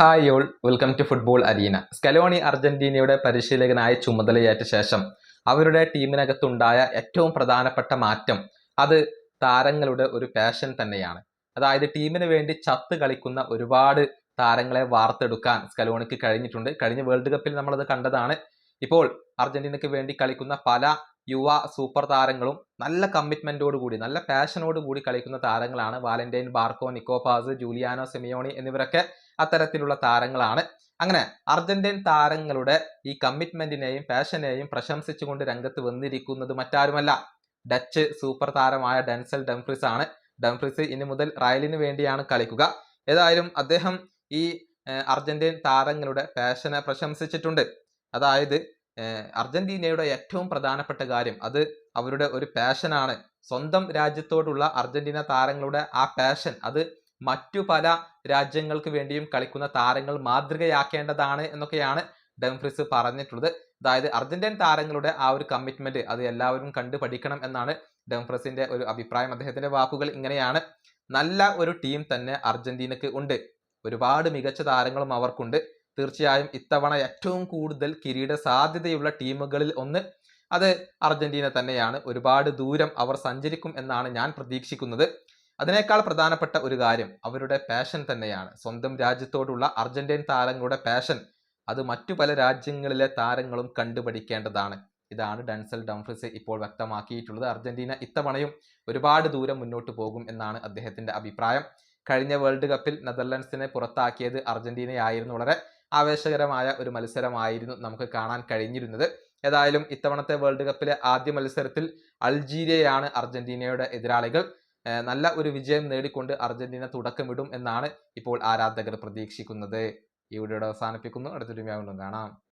Hi all welcome to football arena. Scaloni അർജന്റീനയുടെ പരിശീലകനായി ചുമതലയേറ്റ ശേഷം അവരുടെ ടീമിനകത്തുണ്ടായ ഏറ്റവും പ്രധാനപ്പെട്ട മാറ്റം അത് താരങ്ങളുടെ ഒരു പാഷൻ തന്നെയാണ്. അതായത് ടീമിന് വേണ്ടി ചത്ത് കളിക്കുന്ന ഒരുപാട് താരങ്ങളെ വാർത്തെടുക്കാൻ സ്കലോണിക്ക് കഴിഞ്ഞിട്ടുണ്ട്. കഴിഞ്ഞ വേൾഡ് കപ്പിൽ നമ്മളത് കണ്ടതാണ്. ഇപ്പോൾ അർജന്റീനയ്ക്ക് വേണ്ടി കളിക്കുന്ന പല യുവ സൂപ്പർ താരങ്ങളും നല്ല കമ്മിറ്റ്മെന്റോട് കൂടി നല്ല പാഷനോട് കൂടി കളിക്കുന്ന താരങ്ങളാണ്. Valentin Barco, Nico Paz, Giuliano Simeone എന്നിവരൊക്കെ അത്തരത്തിലുള്ള താരങ്ങളാണ്. അങ്ങനെ അർജന്റീൻ താരങ്ങളുടെ ഈ കമ്മിറ്റ്മെന്റിനെയും പാഷനെയും പ്രശംസിച്ചുകൊണ്ട് രംഗത്ത് വന്നിരിക്കുന്നത് മറ്റാരുമല്ല, ഡച്ച് സൂപ്പർ താരമായ ഡെൻസൽ ഡംഫ്രീസ് ആണ്. ഡംഫ്രീസ് ഇനി മുതൽ റയലിന് വേണ്ടിയാണ് കളിക്കുക. ഏതായാലും അദ്ദേഹം ഈ അർജന്റീൻ താരങ്ങളുടെ പാഷനെ പ്രശംസിച്ചിട്ടുണ്ട്. അതായത് അർജന്റീനയുടെ ഏറ്റവും പ്രധാനപ്പെട്ട കാര്യം അത് അവരുടെ ഒരു പാഷനാണ്. സ്വന്തം രാജ്യത്തോടുള്ള അർജന്റീന താരങ്ങളുടെ ആ പാഷൻ അത് മറ്റു പല രാജ്യങ്ങൾക്ക് വേണ്ടിയും കളിക്കുന്ന താരങ്ങൾ മാതൃകയാക്കേണ്ടതാണ് എന്നൊക്കെയാണ് ഡംഫ്രീസ് പറഞ്ഞിട്ടുള്ളത്. അതായത് അർജന്റീൻ താരങ്ങളുടെ ആ ഒരു കമ്മിറ്റ്മെന്റ് അത് എല്ലാവരും കണ്ടു പഠിക്കണം എന്നാണ് ഡംഫ്രീസിന്റെ ഒരു അഭിപ്രായം. അദ്ദേഹത്തിന്റെ വാക്കുകൾ ഇങ്ങനെയാണ്: നല്ല ഒരു ടീം തന്നെ അർജന്റീനക്ക് ഉണ്ട്, ഒരുപാട് മികച്ച താരങ്ങളും അവർക്കുണ്ട്. തീർച്ചയായും ഇത്തവണ ഏറ്റവും കൂടുതൽ കിരീട സാധ്യതയുള്ള ടീമുകളിൽ ഒന്ന് അത് അർജന്റീന തന്നെയാണ്. ഒരുപാട് ദൂരം അവർ സഞ്ചരിക്കും എന്നാണ് ഞാൻ പ്രതീക്ഷിക്കുന്നത്. അതിനേക്കാൾ പ്രധാനപ്പെട്ട ഒരു കാര്യം അവരുടെ പാഷൻ തന്നെയാണ്. സ്വന്തം രാജ്യത്തോടുള്ള അർജന്റീൻ താരങ്ങളുടെ പാഷൻ അത് മറ്റു പല രാജ്യങ്ങളിലെ താരങ്ങളും കണ്ടുപഠിക്കേണ്ടതാണ്. ഇതാണ് ഡെൻസൽ ഡംഫ്രീസ് ഇപ്പോൾ വ്യക്തമാക്കിയിട്ടുള്ളത്. അർജന്റീന ഇത്തവണയും ഒരുപാട് ദൂരം മുന്നോട്ട് പോകും എന്നാണ് അദ്ദേഹത്തിന്റെ അഭിപ്രായം. കഴിഞ്ഞ വേൾഡ് കപ്പിൽ നെതർലൻഡ്സിനെ പുറത്താക്കിയത് അർജന്റീനയായിരുന്നു. വളരെ ആവേശകരമായ ഒരു മത്സരമായിരുന്നു നമുക്ക് കാണാൻ കഴിഞ്ഞിരുന്നത്. ഏതായാലും ഇത്തവണത്തെ വേൾഡ് കപ്പിലെ ആദ്യ മത്സരത്തിൽ അൾജീരിയയാണ് അർജന്റീനയുടെ എതിരാളികൾ. നല്ല ഒരു വിജയം നേടിക്കൊണ്ട് അർജന്റീന തുടക്കമിടും എന്നാണ് ഇപ്പോൾ ആരാധകർ പ്രതീക്ഷിക്കുന്നത്. ഈ വീഡിയോയുടെ അവസാനിപ്പിക്കുന്നു. അടുത്തൊരു വീഡിയോ കാണാം.